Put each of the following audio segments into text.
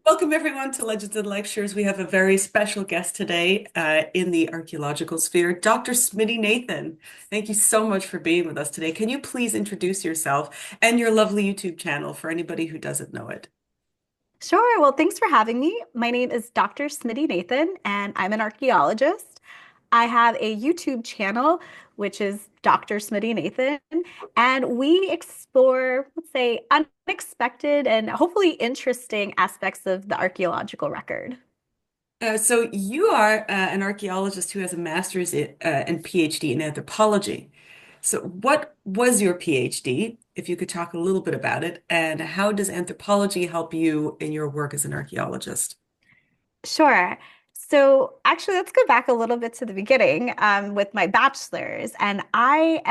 Welcome everyone to Legends and Lectures. We have a very special guest today in the archaeological sphere, Dr. Smiti Nathan. Thank you so much for being with us today. Can you please introduce yourself and your lovely YouTube channel for anybody who doesn't know it? Sure. Well, thanks for having me. My name is Dr. Smiti Nathan, and I'm an archaeologist. I have a YouTube channel, which is Dr. Smiti Nathan, and we explore, let's say, unexpected and hopefully interesting aspects of the archaeological record. So you are an archaeologist who has a master's and PhD in anthropology. So what was your PhD, if you could talk a little bit about it, and how does anthropology help you in your work as an archaeologist? Sure. So actually, let's go back a little bit to the beginning with my bachelor's. And I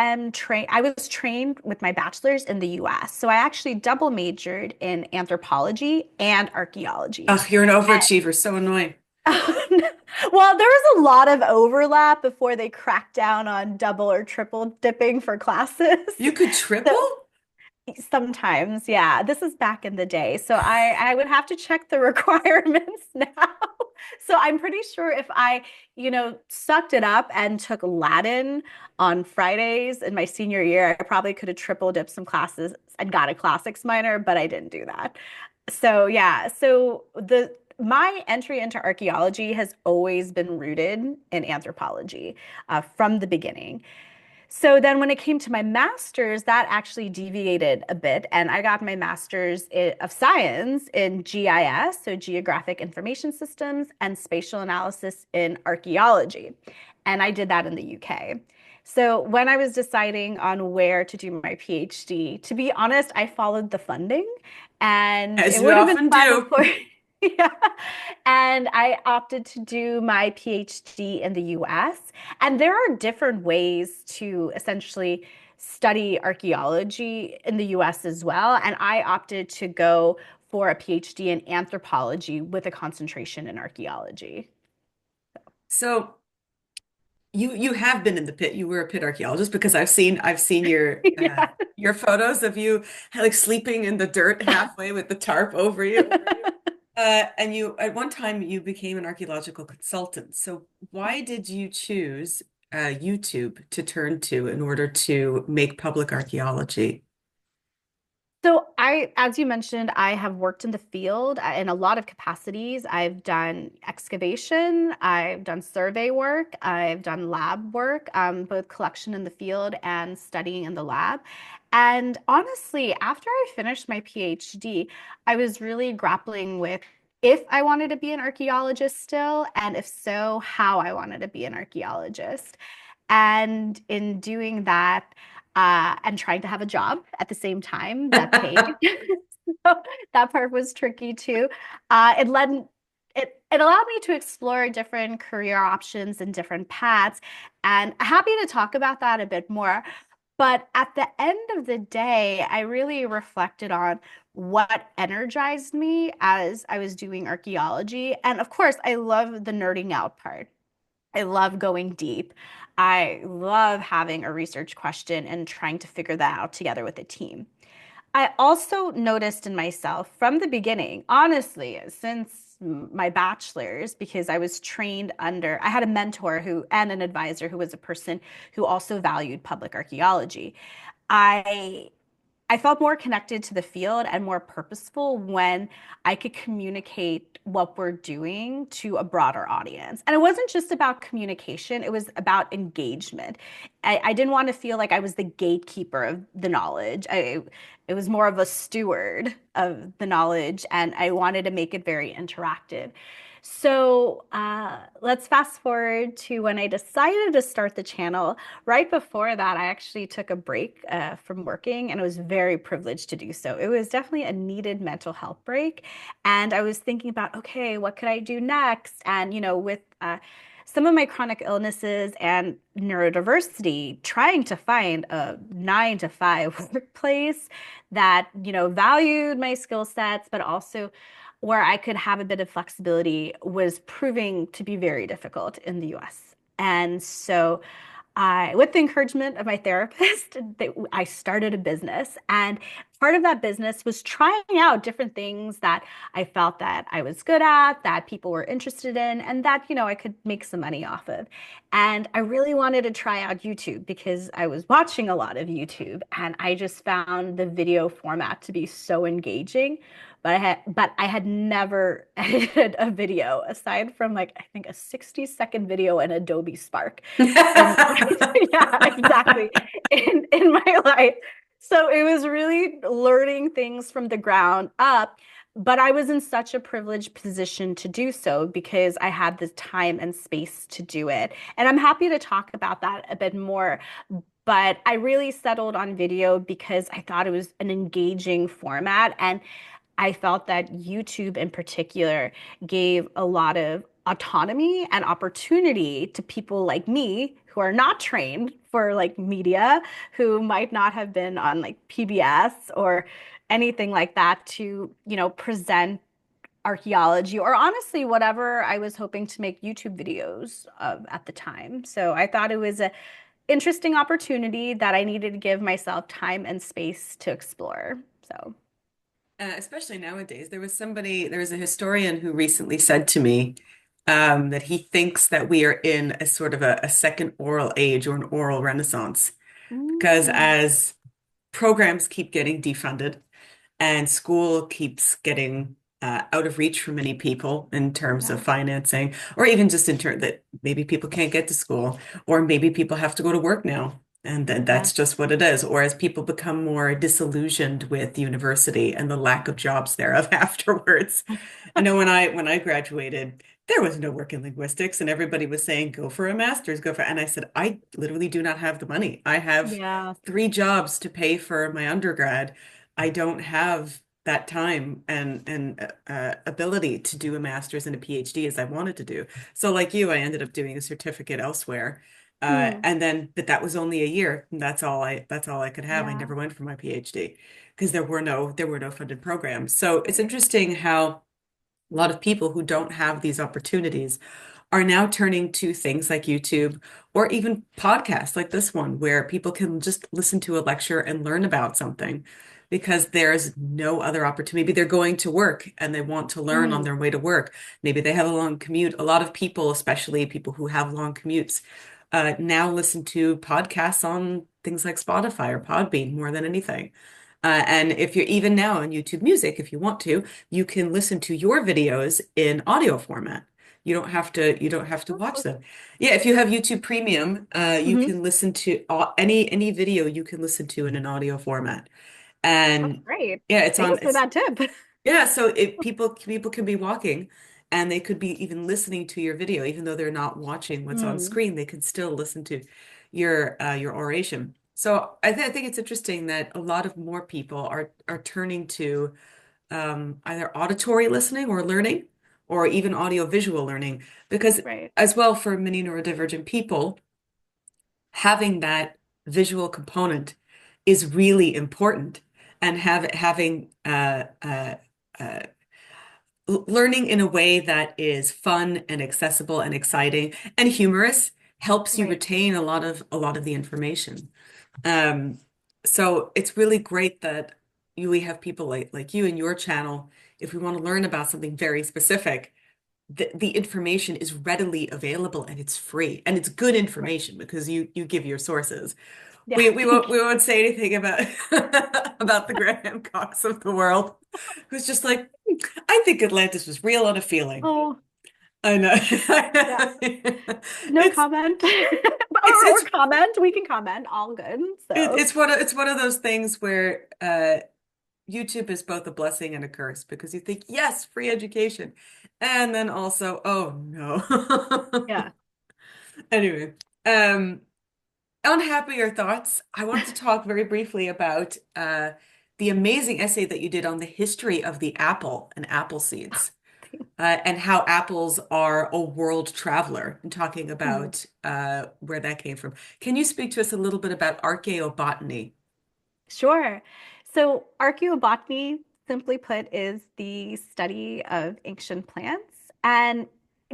was trained with my bachelor's in the US. So I actually double majored in anthropology and archaeology. Ugh, you're an overachiever, so annoying. Well, there was a lot of overlap before they cracked down on double or triple dipping for classes. You could So triple? sometimes, yeah, this is back in the day. So I would have to check the requirements now. So I'm pretty sure if I sucked it up and took Latin on Fridays in my senior year, I probably could have triple dipped some classes and got a classics minor, but I didn't do that. So yeah, so the my entry into archaeology has always been rooted in anthropology from the beginning. So then when it came to my master's, that actually deviated a bit. And I got my of science in GIS, so Geographic Information Systems, and spatial analysis in archaeology. And I did that in the UK. So when I was deciding on where to do my PhD, to be honest, I followed the funding and As it you would have been often fun, do. of course. Yeah. And I opted to do my PhD in the US. And there are different ways to essentially study archaeology in the US as well. And I opted to go for a PhD in anthropology with a concentration in archaeology. So you have been in the pit. You were a pit archaeologist because I've seen Yeah. your photos of you like sleeping in the dirt halfway with the tarp over you. And you at one time you became an archaeological consultant. So why did you choose YouTube to turn to in order to make public archaeology? So as you mentioned, I have worked in the field in a lot of capacities. I've done excavation, I've done survey work, I've done lab work, both collection in the field and studying in the lab. And honestly, after I finished my PhD, I was really grappling with if I wanted to be an archaeologist still, and if so, how I wanted to be an archaeologist. And in doing that, and trying to have a job at the same time that paid. So that part was tricky too. It allowed me to explore different career options and different paths, and happy to talk about that a bit more. But at the end of the day, I really reflected on what energized me as I was doing archaeology. And of course, I love the nerding out part. I love going deep. I love having a research question and trying to figure that out together with a team. I also noticed in myself from the beginning, honestly, since my bachelor's, because I was trained under, I had a mentor who and an advisor who was a person who also valued public archaeology. I I felt more connected to the field and more purposeful when I could communicate what we're doing to a broader audience. And it wasn't just about communication, it was about engagement. I didn't want to feel like I was the gatekeeper of the knowledge. It was more of a steward of the knowledge, and I wanted to make it very interactive. So let's fast forward to when I decided to start the channel. Right before that, I actually took a break from working, and I was very privileged to do so. It was definitely a needed mental health break. And I was thinking about, okay, what could I do next? And, with some of my chronic illnesses and neurodiversity, trying to find a 9 to 5 workplace that, valued my skill sets, but also where I could have a bit of flexibility was proving to be very difficult in the US. And so with the encouragement of my therapist, I started a business. And part of that business was trying out different things that I felt that I was good at, that people were interested in, and that, I could make some money off of. And I really wanted to try out YouTube because I was watching a lot of YouTube and I just found the video format to be so engaging. But I had never edited a video aside from like I think a 60-second video in Adobe Spark. And yeah, exactly. In my life. So it was really learning things from the ground up, but I was in such a privileged position to do so because I had the time and space to do it. And I'm happy to talk about that a bit more. But I really settled on video because I thought it was an engaging format. And I felt that YouTube in particular gave a lot of autonomy and opportunity to people like me who are not trained for like media, who might not have been on like PBS or anything like that to, present archaeology or honestly whatever I was hoping to make YouTube videos of at the time. So I thought it was a interesting opportunity that I needed to give myself time and space to explore. So, Especially nowadays, there was a historian who recently said to me that he thinks that we are in a sort of a second oral age or an oral renaissance because mm, as programs keep getting defunded, and school keeps getting out of reach for many people in terms of yeah. financing, or even just in terms that maybe people can't get to school, or maybe people have to go to work now. And then Yeah. that's just what it is. Or as people become more disillusioned with university and the lack of jobs thereof afterwards. I know when I graduated, there was no work in linguistics, and everybody was saying, go for a master's, go for, and I said, I literally do not have the money. I have Yeah. 3 jobs to pay for my undergrad. I don't have that time and ability to do a master's and a PhD as I wanted to do. So like you, I ended up doing a certificate elsewhere. Mm, But that was only a year. And that's all I could have. I yeah. never went for my PhD because there were no funded programs. So it's Right. interesting how a lot of people who don't have these opportunities are now turning to things like YouTube or even podcasts like this one, where people can just listen to a lecture and learn about something because there's no other opportunity. Maybe they're going to work and they want to learn on Mm, their way to work. Maybe they have a long commute. A lot of people, especially people who have long commutes, now listen to podcasts on things like Spotify or Podbean more than anything. And if you're even now on YouTube Music, if you want to, you can listen to your videos in audio format. You don't have to watch oh, them. Yeah, if you have YouTube Premium, you mhm. can listen to any video you can listen to in an audio format. That's And great. yeah, Thanks for that tip. yeah, so people can be walking and they could be even listening to your video, even though they're not watching what's on Mm, screen, they can still listen to your oration. So I think it's interesting that a lot of more people are turning to either auditory listening or learning, or even audio visual learning, because right. as well for many neurodivergent people, having that visual component is really important, and having uh, learning in a way that is fun and accessible and exciting and humorous helps you Right. retain a lot of the information. Um, so it's really great that we have people like you in your channel. If we want to learn about something very specific, the information is readily available and it's free and it's good Right. information because you give your sources. Yeah. We won't Thank we you. won't say anything about about the Graham Cox of the world, who's just like, I think Atlantis was real on a feeling. Oh, I know. yeah. No It's comment. it's Or it's comment. We can comment. All good. So, it's one of those things where YouTube is both a blessing and a curse because you think, yes, free education. And then also, oh no. yeah. Anyway, um, on happier thoughts, I wanted to talk very briefly about the amazing essay that you did on the history of the apple and apple seeds, and how apples are a world traveler, and talking Mm. about where that came from. Can you speak to us a little bit about archaeobotany? Sure. So, archaeobotany, simply put, is the study of ancient plants. And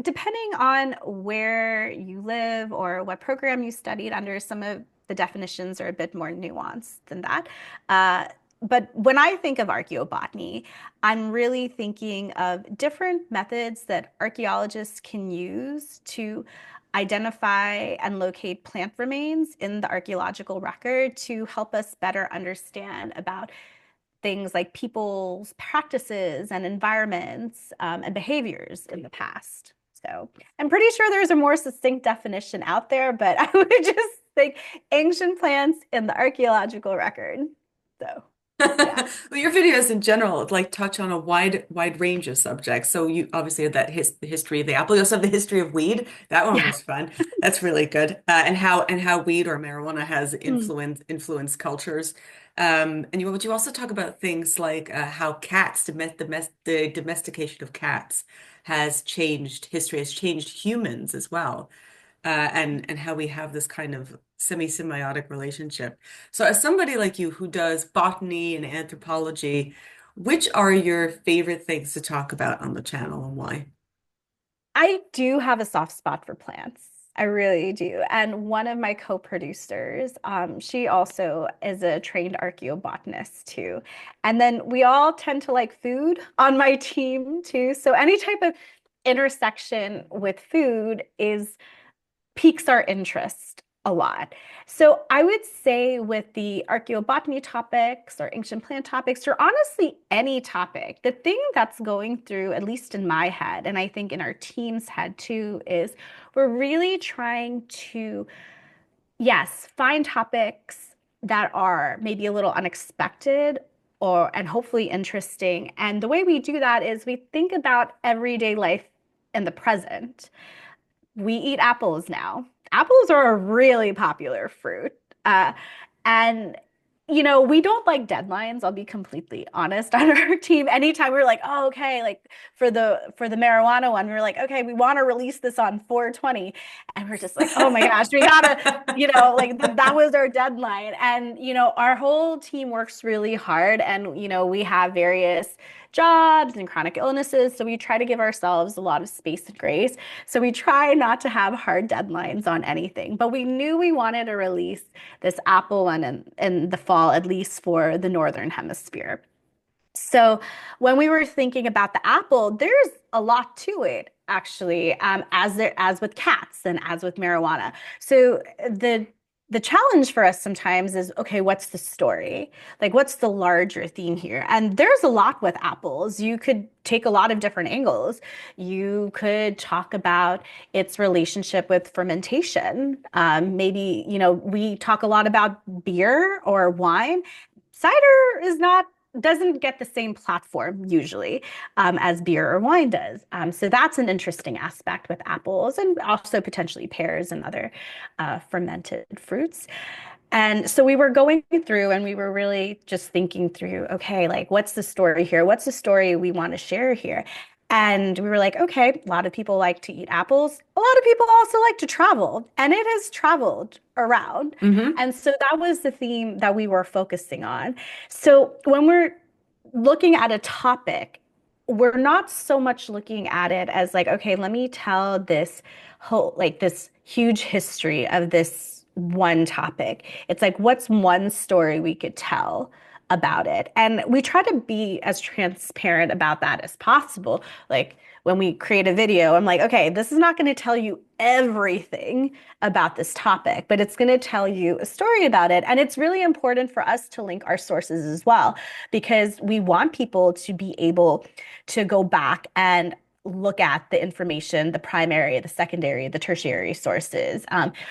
depending on where you live or what program you studied under, some of the definitions are a bit more nuanced than that. but when I think of archaeobotany, I'm really thinking of different methods that archaeologists can use to identify and locate plant remains in the archaeological record to help us better understand about things like people's practices and environments and behaviors in the past. So I'm pretty sure there's a more succinct definition out there, but I would just think ancient plants in the archaeological record. So, yeah. Well, your videos in general like touch on a wide range of subjects. So you obviously had that the history of the apple. You also have the history of weed. That one Yeah. was fun. That's really good. And how weed or marijuana has Mm. influenced cultures. And would you also talk about things like how the domestication of cats has changed history, has changed humans as well, and how we have this kind of semi-symbiotic relationship. So, as somebody like you who does botany and anthropology, which are your favorite things to talk about on the channel and why? I do have a soft spot for plants. I really do. And one of my co-producers, she also is a trained archaeobotanist too. And then we all tend to like food on my team too. So any type of intersection with food is piques our interest a lot. So I would say with the archaeobotany topics or ancient plant topics, or honestly any topic, the thing that's going through, at least in my head, and I think in our team's head too, is we're really trying to, yes, find topics that are maybe a little unexpected or and hopefully interesting. And the way we do that is we think about everyday life in the present. We eat apples now. Apples are a really popular fruit. Uh, and we don't like deadlines, I'll be completely honest on our team. Anytime we're like, oh, okay, like for the marijuana one, we're like, okay, we want to release this on 420. And we're just like, oh my gosh, we gotta, like that was our deadline. And our whole team works really hard and we have various jobs and chronic illnesses. So we try to give ourselves a lot of space and grace. So we try not to have hard deadlines on anything, but we knew we wanted to release this apple one in the fall, at least for the Northern Hemisphere. So when we were thinking about the apple, there's a lot to it actually, as with cats and as with marijuana. So the challenge for us sometimes is, okay, what's the story? Like, what's the larger theme here? And there's a lot with apples. You could take a lot of different angles. You could talk about its relationship with fermentation. Maybe, we talk a lot about beer or wine. Cider is not doesn't get the same platform usually as beer or wine does. So that's an interesting aspect with apples and also potentially pears and other fermented fruits. And so we were going through and we were really just thinking through, okay, like what's the story here? What's the story we want to share here? And we were like, okay, a lot of people like to eat apples. A lot of people also like to travel, and it has traveled around. Hmm. And so that was the theme that we were focusing on. So when we're looking at a topic, we're not so much looking at it as like, okay, let me tell this whole, like this huge history of this one topic. It's like, what's one story we could tell about it? And we try to be as transparent about that as possible. Like when we create a video, I'm like, okay, this is not going to tell you everything about this topic, but it's going to tell you a story about it. And it's really important for us to link our sources as well, because we want people to be able to go back and look at the information, the primary, the secondary, the tertiary sources.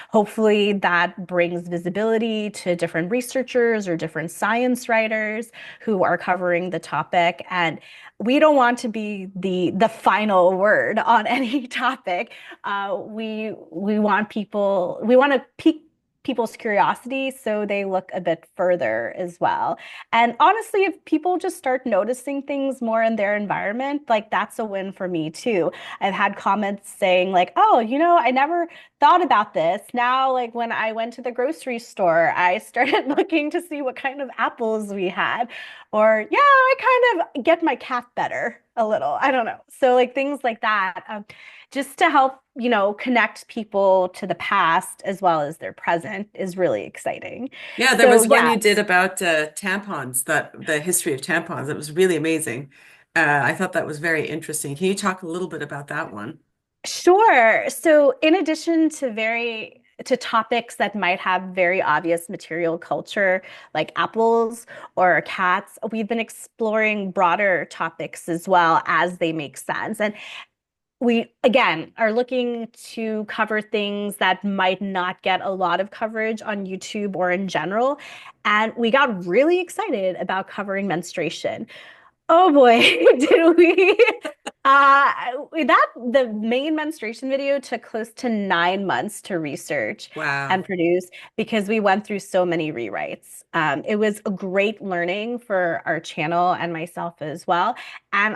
Hopefully that brings visibility to different researchers or different science writers who are covering the topic. And we don't want to be the final word on any topic. We want people, we want to pique people's curiosity so they look a bit further as well. And honestly, if people just start noticing things more in their environment, like that's a win for me too. I've had comments saying like, "Oh, I never thought about this. Now, like when I went to the grocery store, I started looking to see what kind of apples we had. Or, yeah, I kind of get my cat better a little. I don't know. So, like things like that, just to help, connect people to the past as well as their present is really exciting. Yeah, there So, was one you did yes. about tampons, that the history of tampons. That was really amazing. I thought that was very interesting. Can you talk a little bit about that one? Sure. So in addition to topics that might have very obvious material culture, like apples or cats, we've been exploring broader topics as well as they make sense. And we, again, are looking to cover things that might not get a lot of coverage on YouTube or in general. And we got really excited about covering menstruation. Oh boy, did we. Uh, the main menstruation video took close to 9 months to research and Wow. produce because we went through so many rewrites. It was a great learning for our channel and myself as well. And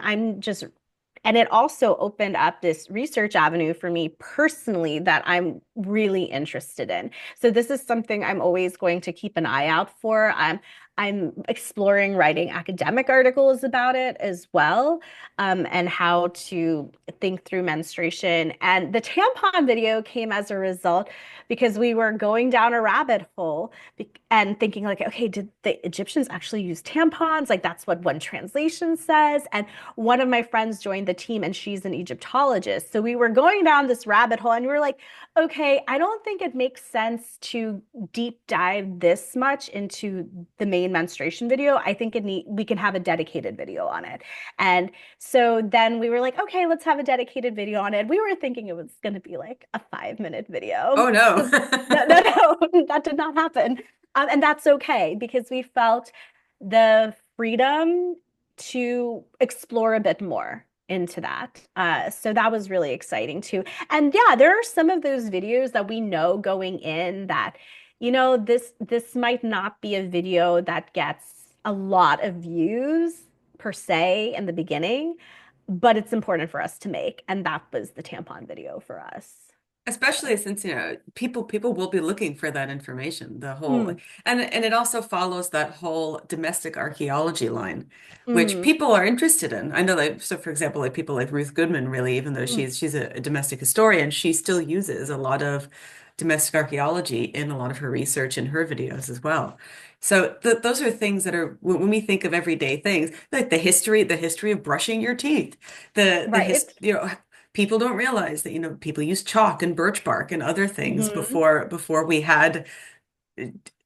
and it also opened up this research avenue for me personally that I'm really interested in. So this is something I'm always going to keep an eye out for. I'm exploring writing academic articles about it as well, and how to think through menstruation. And the tampon video came as a result because we were going down a rabbit hole and thinking like, okay, did the Egyptians actually use tampons? Like that's what one translation says. And one of my friends joined the team and she's an Egyptologist. So we were going down this rabbit hole and we were like, okay, I don't think it makes sense to deep dive this much into the main menstruation video. I think we can have a dedicated video on it. And so then we were like, okay, let's have a dedicated video on it. We were thinking it was going to be like a 5 minute video Oh no. because no, that did not happen. And that's okay because we felt the freedom to explore a bit more into that. So that was really exciting too. And yeah, there are some of those videos that we know going in that, this might not be a video that gets a lot of views per se in the beginning, but it's important for us to make. And that was the tampon video for us. Especially So, since, people will be looking for that information, the whole, mm, and it also follows that whole domestic archaeology line, which mm, people are interested in. I know that, so for example, like people like Ruth Goodman, really, even though mm, she's a domestic historian, she still uses a lot of domestic archaeology in a lot of her research in her videos as well. So those are things that are when we think of everyday things, like the history of brushing your teeth, the right. his, people don't realize that, people use chalk and birch bark and other things Hmm. before we had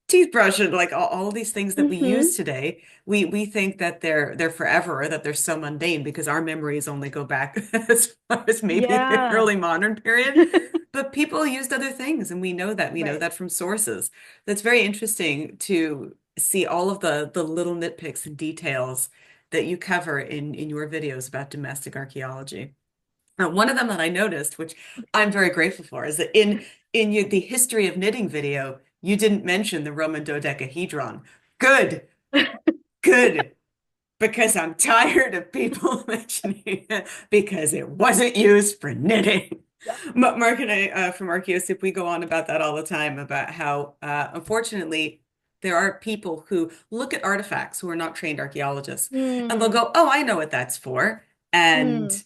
teeth brush and like all these things that we use Hmm. today. We think that they're forever, or that they're so mundane because our memories only go back as far as maybe the Yeah. early modern period. But people used other things, and we know Right. that from sources. That's very interesting to see all of the little nitpicks and details that you cover in your videos about domestic archaeology. One of them that I noticed, which I'm very grateful for, is that the history of knitting video, you didn't mention the Roman dodecahedron. Good, good, because I'm tired of people mentioning it because it wasn't used for knitting. Yeah. Mark and I, from Archaeosoup, we go on about that all the time about how, unfortunately, there are people who look at artifacts who are not trained archaeologists, and they'll Mm, go, "Oh, I know what that's for," and mm,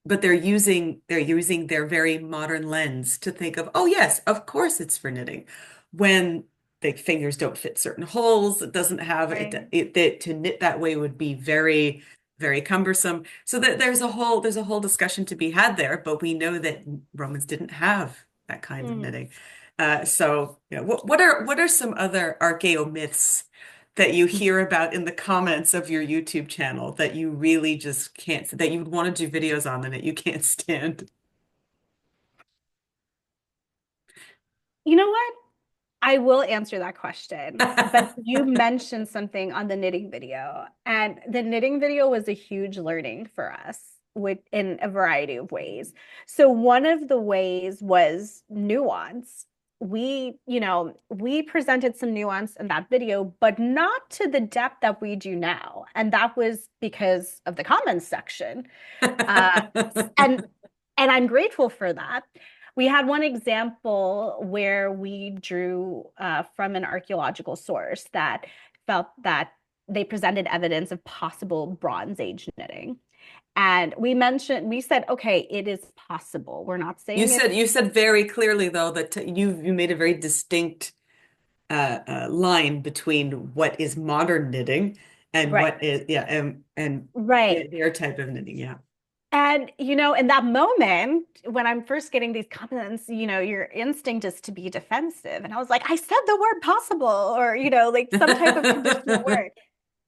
but they're using their very modern lens to think of, "Oh, yes, of course it's for knitting," when the fingers don't fit certain holes. It doesn't have right. that to knit that way would be very, very cumbersome. So that there's a whole discussion to be had there, but we know that Romans didn't have that kind of Mm. knitting. So, what are some other archaeo myths that you hear about in the comments of your YouTube channel that you really just can't, that you would want to do videos on and that you can't stand? You know what? I will answer that question, but you mentioned something on the knitting video, and the knitting video was a huge learning for us in a variety of ways. So one of the ways was nuance. We presented some nuance in that video, but not to the depth that we do now. And that was because of the comments section. Uh, and and I'm grateful for that. We had one example where we drew from an archaeological source that felt that they presented evidence of possible Bronze Age knitting. And we said, okay, it is possible. We're not saying it's You said very clearly though that you made a very distinct line between what is modern knitting and right. what is yeah and Right. their type of knitting. Yeah. And, in that moment, when I'm first getting these compliments, your instinct is to be defensive. And I was like, I said the word possible, or, like some type of conditional word.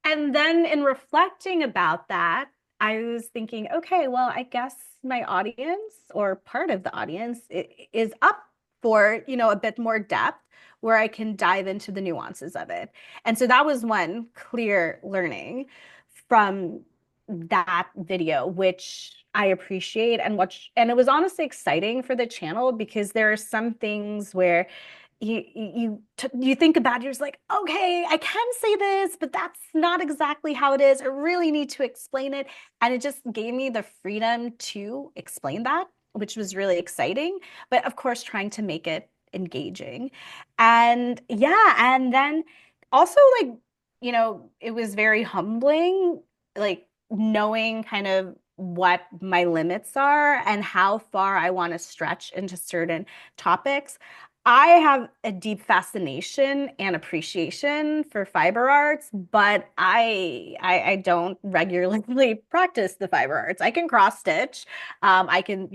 And then in reflecting about that, I was thinking, okay, well, I guess my audience or part of the audience is up for, a bit more depth where I can dive into the nuances of it. And so that was one clear learning from that video, which I appreciate and it was honestly exciting for the channel because there are some things where you think about it, you're just like, okay, I can say this, but that's not exactly how it is. I really need to explain it. And it just gave me the freedom to explain that, which was really exciting. But of course, trying to make it engaging. And yeah, and then also like, it was very humbling, like knowing kind of what my limits are and how far I want to stretch into certain topics. I have a deep fascination and appreciation for fiber arts, but I don't regularly practice the fiber arts. I can cross stitch, I can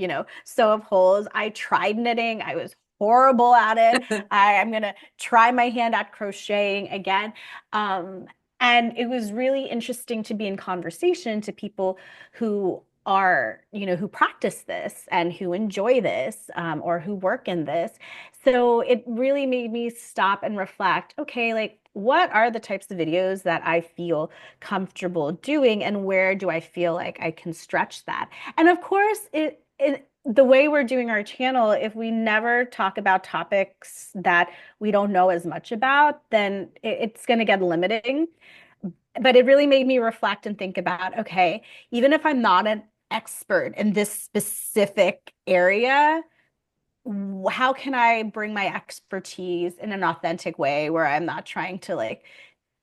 sew up holes. I tried knitting. I was horrible at it. I'm gonna try my hand at crocheting again. Um, and it was really interesting to be in conversation to people who who practice this and who enjoy this, or who work in this. So it really made me stop and reflect, okay, like what are the types of videos that I feel comfortable doing and where do I feel like I can stretch that? And of course, the way we're doing our channel, if we never talk about topics that we don't know as much about, then it's going to get limiting. But it really made me reflect and think about, okay, even if I'm not an expert in this specific area, how can I bring my expertise in an authentic way where I'm not trying to like,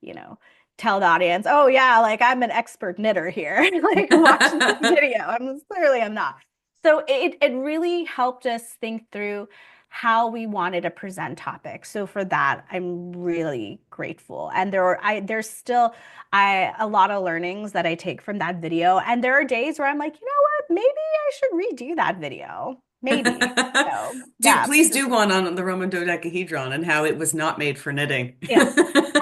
you know, tell the audience, oh yeah, like I'm an expert knitter here. Like watch this video. I'm not. So it really helped us think through how we wanted to present topics. So for that, I'm really grateful. And there's still a lot of learnings that I take from that video. And there are days where I'm like, you know what, maybe I should redo that video. Maybe. So Do yeah, please do one on the Roman dodecahedron and how it was not made for knitting. yeah.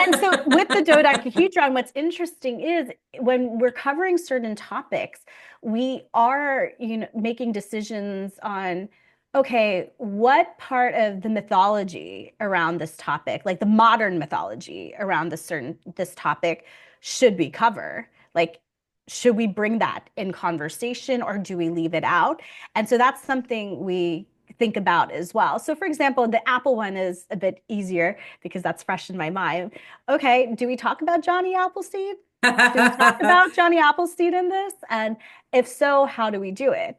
And so with the dodecahedron, what's interesting is when we're covering certain topics, we are, making decisions on, okay, what part of the mythology around this topic, like the modern mythology around this topic, should we cover? Like, should we bring that in conversation or do we leave it out? And so that's something we think about as well. So for example, the Apple one is a bit easier because that's fresh in my mind. Okay, do we talk about Johnny Appleseed? Do we talk about Johnny Appleseed in this? And if so, how do we do it?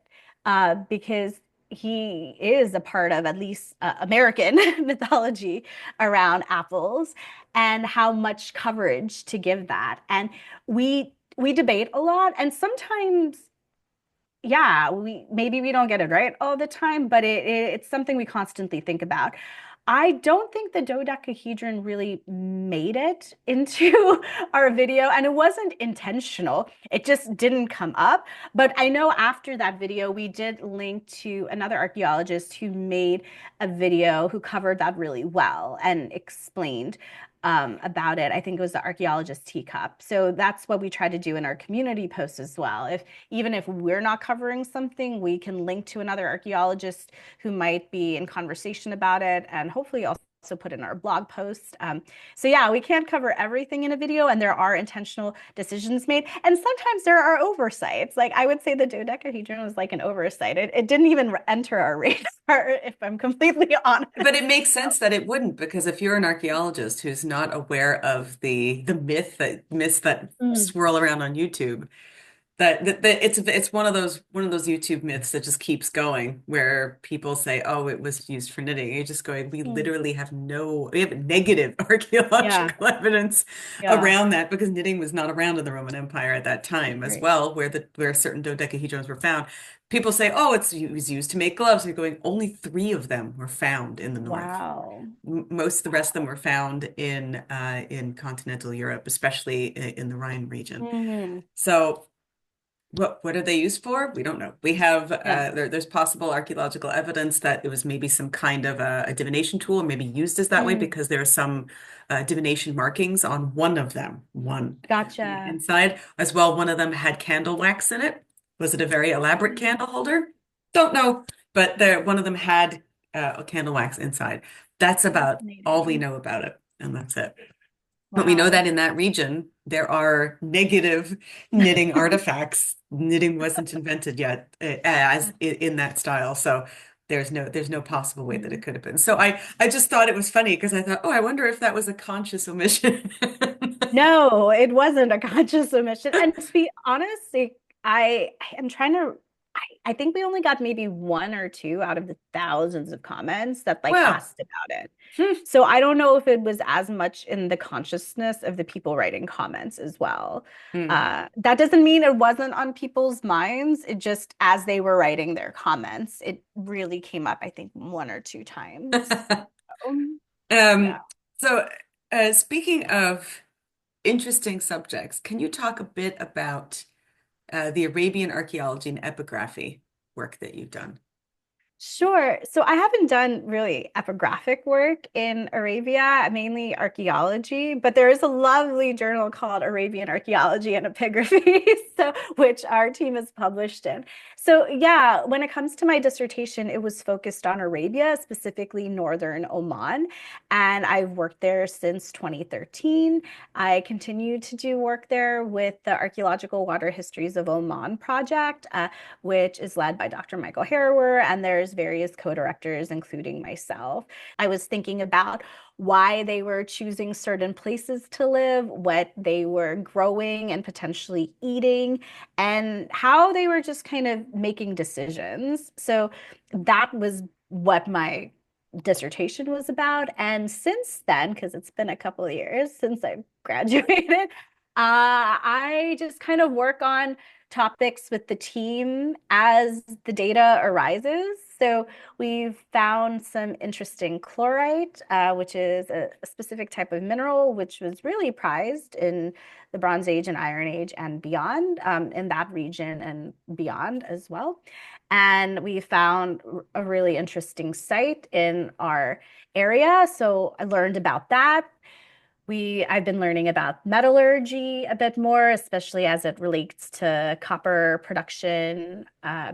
Because he is a part of at least American mythology around apples and how much coverage to give that. And we debate a lot, and sometimes yeah, we don't get it right all the time, but it's something we constantly think about. I don't think the dodecahedron really made it into our video, and it wasn't intentional. It just didn't come up. But I know after that video, we did link to another archaeologist who made a video who covered that really well and explained about it. I think it was the archaeologist teacup. So that's what we try to do in our community posts as well. If even if we're not covering something, we can link to another archaeologist who might be in conversation about it and hopefully also put in our blog post. So yeah, we can't cover everything in a video and there are intentional decisions made. And sometimes there are oversights. Like I would say the dodecahedron was like an oversight. It didn't even enter our radar, if I'm completely honest. But it makes sense that it wouldn't, because if you're an archaeologist who's not aware of the myths that Mm. swirl around on YouTube, that it's one of those YouTube myths that just keeps going, where people say, "Oh, it was used for knitting." You're just going, Mm. we have negative Yeah, archaeological evidence yeah, around that because knitting was not around in the Roman Empire at that time as agree. well, where certain dodecahedrons were found. People say, "Oh, it was used to make gloves." You're going, only three of them were found in the north. Wow. Most of the rest of them Wow. were found in continental Europe, especially in the Rhine region. Hmm. So. What are they used for? We don't know. We have Yeah. there's possible archaeological evidence that it was maybe some kind of a divination tool, maybe used as that way Mm. because there are some divination markings on one of them, one on the Gotcha. inside as well. One of them had candle wax in it. Was it a very elaborate candle holder? Don't know, but there one of them had a candle wax inside. That's about all we Fascinating. know about it, and that's it. But we know Wow. that in that region, there are negative knitting artifacts. Knitting wasn't invented yet in that style. So there's no possible way that it Mhm. could have been. So I just thought it was funny because I thought, oh, I wonder if that was a conscious omission. No, it wasn't a conscious omission. And to be honest, like, I am trying to I think we only got maybe one or two out of the thousands of comments that like Well, asked about it. hmm, So I don't know if it was as much in the consciousness of the people writing comments as well. hmm. That doesn't mean it wasn't on people's minds. It just, as they were writing their comments, it really came up, I think, one or two times. Yeah. Um, so speaking of interesting subjects, can you talk a bit about the Arabian archaeology and epigraphy work that you've done? Sure. So I haven't done really epigraphic work in Arabia, mainly archaeology, but there is a lovely journal called Arabian Archaeology and Epigraphy, so which our team is published in. So yeah, when it comes to my dissertation, it was focused on Arabia, specifically northern Oman, and I've worked there since 2013. I continue to do work there with the Archaeological Water Histories of Oman project. Which is led by Dr. Michael Harrower, and there's various co-directors, including myself. I was thinking about why they were choosing certain places to live, what they were growing and potentially eating, and how they were just kind of making decisions. So that was what my dissertation was about. And since then, because it's been a couple of years since I graduated, I just kind of work on topics with the team as the data arises. So we've found some interesting chlorite, which is a specific type of mineral, which was really prized in the Bronze Age and Iron Age and beyond, in that region and beyond as well. And we found a really interesting site in our area. So I learned about that. I've been learning about metallurgy a bit more, especially as it relates to copper production,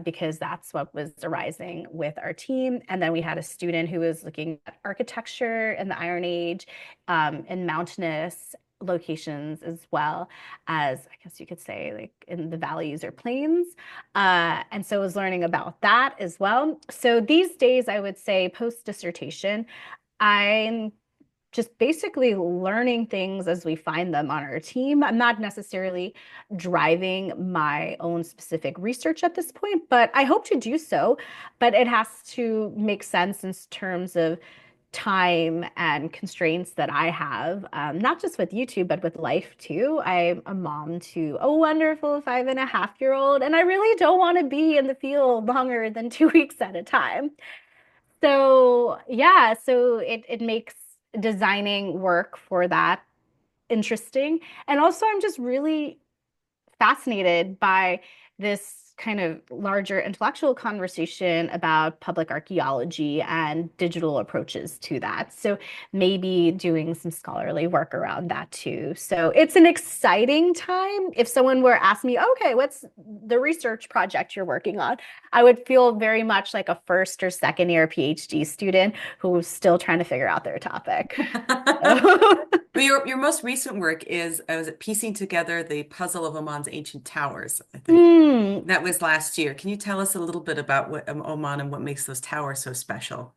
because that's what was arising with our team. And then we had a student who was looking at architecture in the Iron Age, in mountainous locations as well as, I guess you could say, like in the valleys or plains. And so I was learning about that as well. So these days, I would say post dissertation, I'm just basically learning things as we find them on our team. I'm not necessarily driving my own specific research at this point, but I hope to do so. But it has to make sense in terms of time and constraints that I have, not just with YouTube, but with life too. I'm a mom to a wonderful 5.5-year-old, and I really don't want to be in the field longer than 2 weeks at a time. So yeah, so it makes designing work for that interesting. And also I'm just really fascinated by this kind of larger intellectual conversation about public archaeology and digital approaches to that. So maybe doing some scholarly work around that too. So it's an exciting time. If someone were ask me, okay, what's the research project you're working on? I would feel very much like a first or second year PhD student who's still trying to figure out their topic. So. But your most recent work is was it piecing together the puzzle of Oman's ancient towers, I think. Hmm. That was last year. Can you tell us a little bit about what Oman and what makes those towers so special?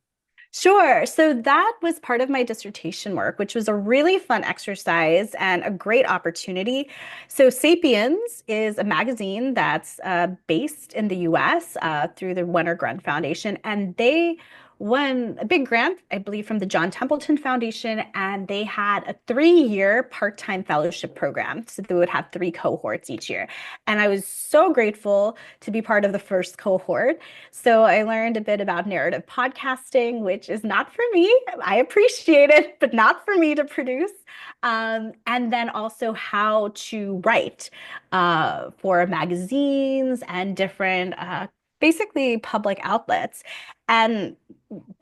Sure. So that was part of my dissertation work, which was a really fun exercise and a great opportunity. So Sapiens is a magazine that's based in the US through the Winter Grant Foundation, and they won a big grant, I believe, from the John Templeton Foundation, and they had a 3-year part-time fellowship program. So they would have 3 cohorts each year. And I was so grateful to be part of the first cohort. So I learned a bit about narrative podcasting, which is not for me. I appreciate it, but not for me to produce. And then also how to write for magazines and different, basically public outlets. And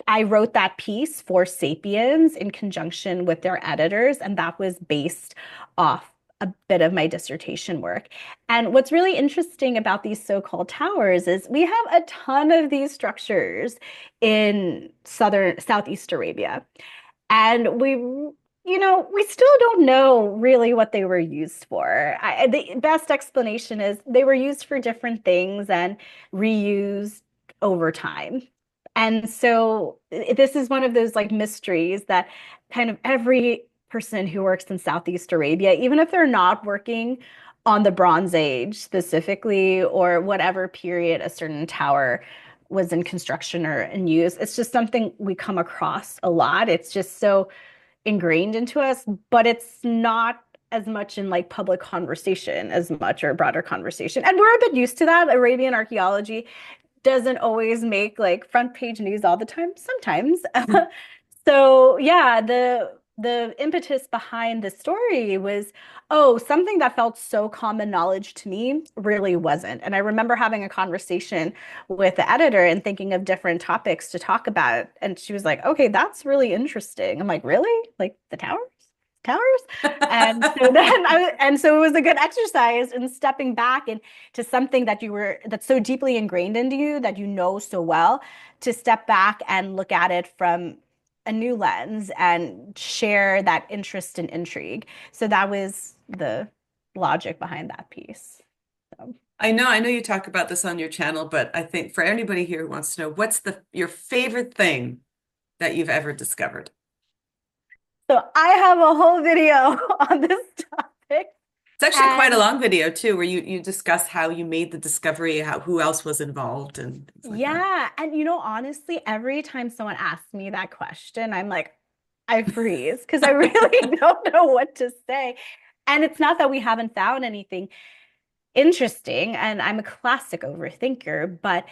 I wrote that piece for Sapiens in conjunction with their editors, and that was based off a bit of my dissertation work. And what's really interesting about these so-called towers is we have a ton of these structures in Southeast Arabia. And we still don't know really what they were used for. The best explanation is they were used for different things and reused over time. And so this is one of those like mysteries that kind of every person who works in Southeast Arabia, even if they're not working on the Bronze Age specifically or whatever period a certain tower was in construction or in use, it's just something we come across a lot. It's just so ingrained into us, but it's not as much in like public conversation as much or broader conversation. And we're a bit used to that. Arabian archaeology doesn't always make like front page news all the time, sometimes. So yeah, the impetus behind the story was, oh, something that felt so common knowledge to me really wasn't. And I remember having a conversation with the editor and thinking of different topics to talk about. And she was like, okay, that's really interesting. I'm like, really? Like the towers? Towers? And so it was a good exercise in stepping back and to something that's so deeply ingrained into you that you know so well, to step back and look at it from a new lens and share that interest and intrigue. So that was the logic behind that piece. So. I know you talk about this on your channel, but I think for anybody here who wants to know, what's the your favorite thing that you've ever discovered? So I have a whole video on this topic. It's actually quite a And long video too, where you discuss how you made the discovery, how who else was involved and things like that. yeah, and honestly, every time someone asks me that question, I'm like, I freeze because I really don't know what to say. And it's not that we haven't found anything interesting, and I'm a classic overthinker, but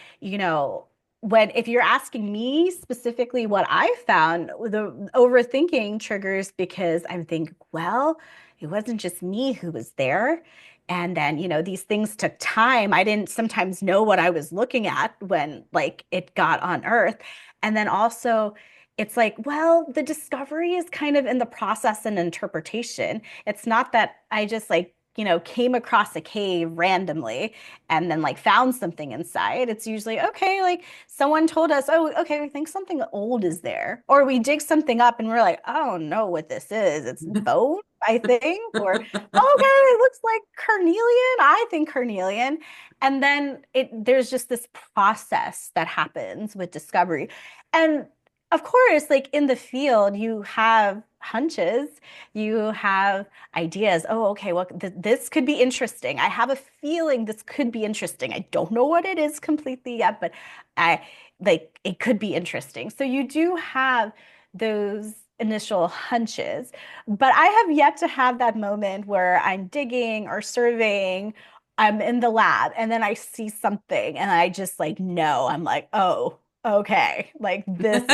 when if you're asking me specifically what I found, the overthinking triggers because I'm thinking, well, it wasn't just me who was there. And then, these things took time. I didn't sometimes know what I was looking at when like it got on Earth. And then also it's like, well, the discovery is kind of in the process and interpretation. It's not that I just like came across a cave randomly and then like found something inside. It's usually, okay, like someone told us, oh, okay, we think something old is there. Or we dig something up and we're like, I don't know what this is. It's bone, I think. Or, okay, it looks like carnelian. I think carnelian. And then there's just this process that happens with discovery. And of course, like in the field, you have hunches, you have ideas. Oh, okay, well, this could be interesting. I have a feeling this could be interesting. I don't know what it is completely yet, but I like it could be interesting. So you do have those initial hunches, but I have yet to have that moment where I'm digging or surveying. I'm in the lab and then I see something and I just like know. I'm like, oh, okay, like this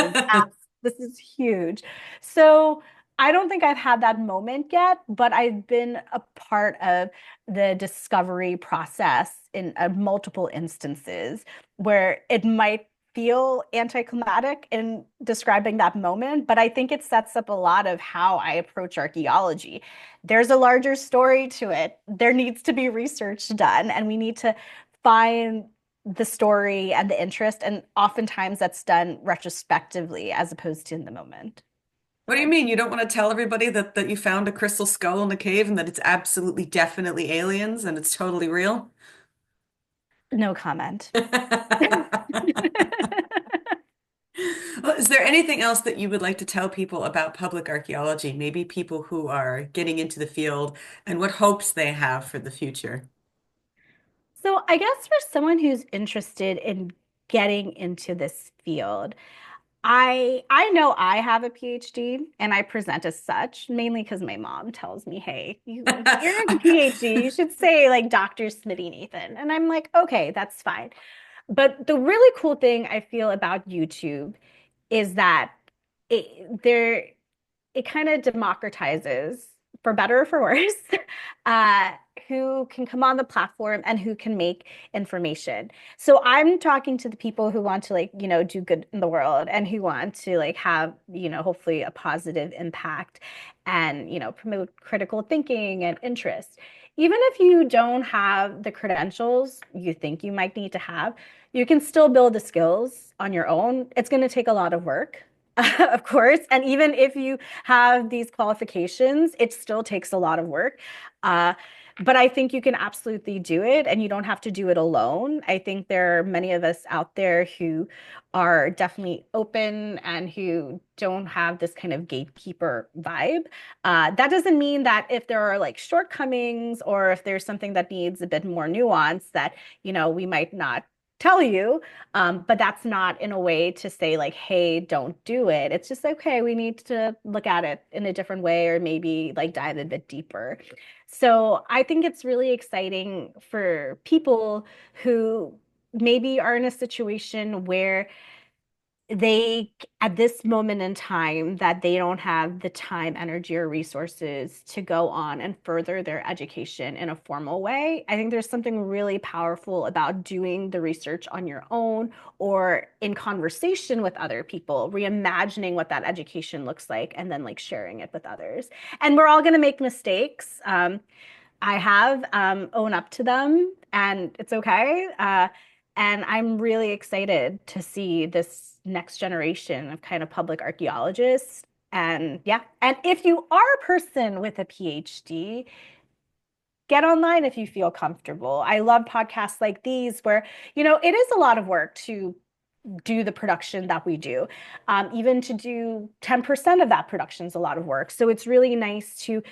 is huge. So I don't think I've had that moment yet, but I've been a part of the discovery process in multiple instances where it might feel anticlimactic in describing that moment, but I think it sets up a lot of how I approach archaeology. There's a larger story to it. There needs to be research done, and we need to find the story and the interest, and oftentimes that's done retrospectively as opposed to in the moment. What do you So. mean? You don't want to tell everybody that you found a crystal skull in a cave and that it's absolutely definitely aliens and it's totally real? No comment. Well, is there anything else that you would like to tell people about public archaeology? Maybe people who are getting into the field and what hopes they have for the future? So I guess for someone who's interested in getting into this field, I know I have a PhD and I present as such, mainly because my mom tells me, "Hey, you're a PhD. You should say like Dr. Smiti Nathan." And I'm like, "Okay, that's fine." But the really cool thing I feel about YouTube is that there it kind of democratizes, for better or for worse, uh, who can come on the platform and who can make information. So I'm talking to the people who want to like, do good in the world and who want to like have, hopefully a positive impact and, promote critical thinking and interest. Even if you don't have the credentials you think you might need to have, you can still build the skills on your own. It's going to take a lot of work. Of course. And even if you have these qualifications, it still takes a lot of work. Uh, but I think you can absolutely do it and you don't have to do it alone. I think there are many of us out there who are definitely open and who don't have this kind of gatekeeper vibe. That doesn't mean that if there are like shortcomings or if there's something that needs a bit more nuance that, we might not tell you. But that's not in a way to say like, hey, don't do it. It's just okay, we need to look at it in a different way or maybe like dive a bit deeper. So I think it's really exciting for people who maybe are in a situation where they at this moment in time that they don't have the time, energy, or resources to go on and further their education in a formal way. I think there's something really powerful about doing the research on your own or in conversation with other people, reimagining what that education looks like, and then like sharing it with others. And we're all going to make mistakes. I have own up to them, and it's okay. And I'm really excited to see this next generation of kind of public archaeologists. And yeah, and if you are a person with a PhD, get online if you feel comfortable. I love podcasts like these where, it is a lot of work to do the production that we do. Even to do 10% of that production is a lot of work. So it's really nice to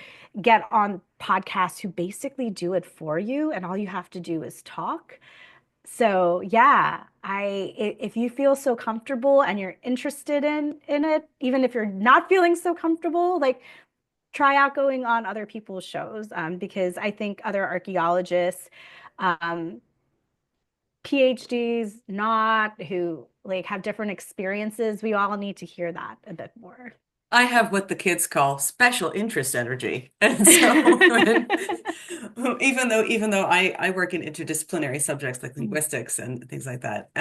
get on podcasts who basically do it for you, and all you have to do is talk. So yeah, if you feel so comfortable and you're interested in it, even if you're not feeling so comfortable, like try out going on other people's shows, because I think other archaeologists, um, PhDs, not who like have different experiences. We all need to hear that a bit more. I have what the kids call special interest energy. And so when, even though I work in interdisciplinary subjects like linguistics and things like that,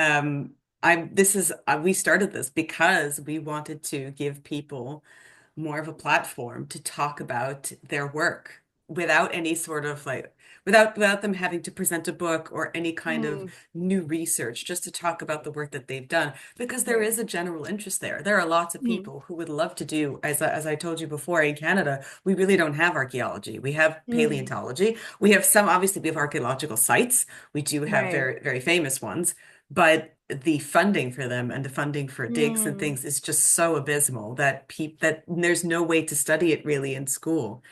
we started this because we wanted to give people more of a platform to talk about their work without any sort of like without them having to present a book or any kind of Mm, new research, just to talk about the work that they've done, because there right. is a general interest there. There are lots of Mm, people who would love to do, as I told you before, in Canada, we really don't have archaeology. We have mm, paleontology. We have some, obviously, we have archaeological sites. We do have right. very, very famous ones, but the funding for them and the funding for digs and Mm, things is just so abysmal that there's no way to study it really in school.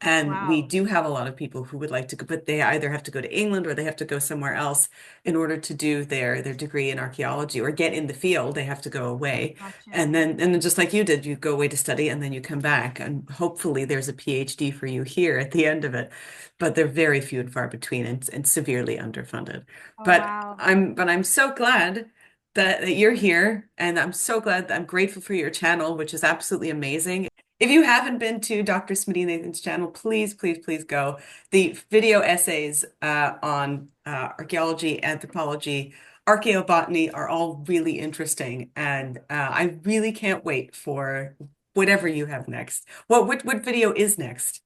And we wow. do have a lot of people who would like to go, but they either have to go to England or they have to go somewhere else in order to do their degree in archaeology or get in the field. They have to go away. Gotcha. And then just like you did, you go away to study and then you come back. And hopefully there's a PhD for you here at the end of it. But they're very few and far between and severely underfunded. Oh, But wow. I'm so glad that you're here. And I'm so glad that I'm grateful for your channel, which is absolutely amazing. If you haven't been to Dr. Smiti Nathan's channel, please, please, please go. The video essays on archaeology, anthropology, archaeobotany are all really interesting, and I really can't wait for whatever you have next. What video is next?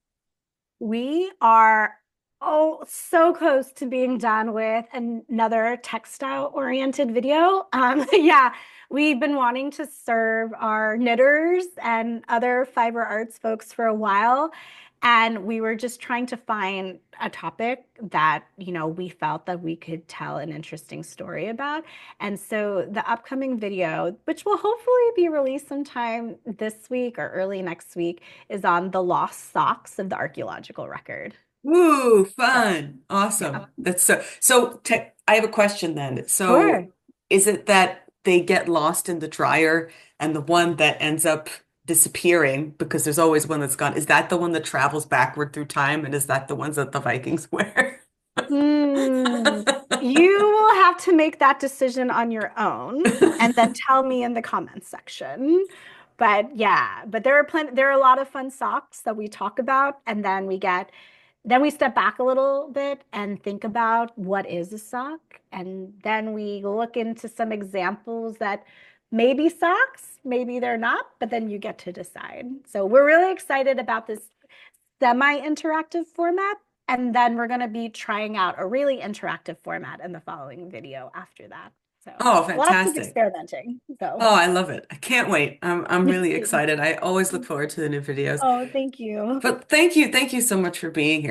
We are, oh, so close to being done with another textile-oriented video. Yeah, we've been wanting to serve our knitters and other fiber arts folks for a while. And we were just trying to find a topic that, we felt that we could tell an interesting story about. And so the upcoming video, which will hopefully be released sometime this week or early next week, is on the lost socks of the archaeological record. Woo, So, fun. yeah. Awesome. That's so te I have a question then. So Sure. is it that they get lost in the dryer and the one that ends up disappearing because there's always one that's gone, is that the one that travels backward through time and is that the ones that the Vikings wear? Hmm. You will have to make that decision on your own and then tell me in the comments section. But yeah, but there are a lot of fun socks that we talk about, and then we step back a little bit and think about what is a sock, and then we look into some examples that maybe socks, maybe they're not, but then you get to decide. So we're really excited about this semi-interactive format. And then we're going to be trying out a really interactive format in the following video after that. So Oh, a lot of keep fantastic. experimenting. So Oh, I love it. I can't wait. I'm really excited. I always look forward to the new videos. oh, thank you. But thank you so much for being here.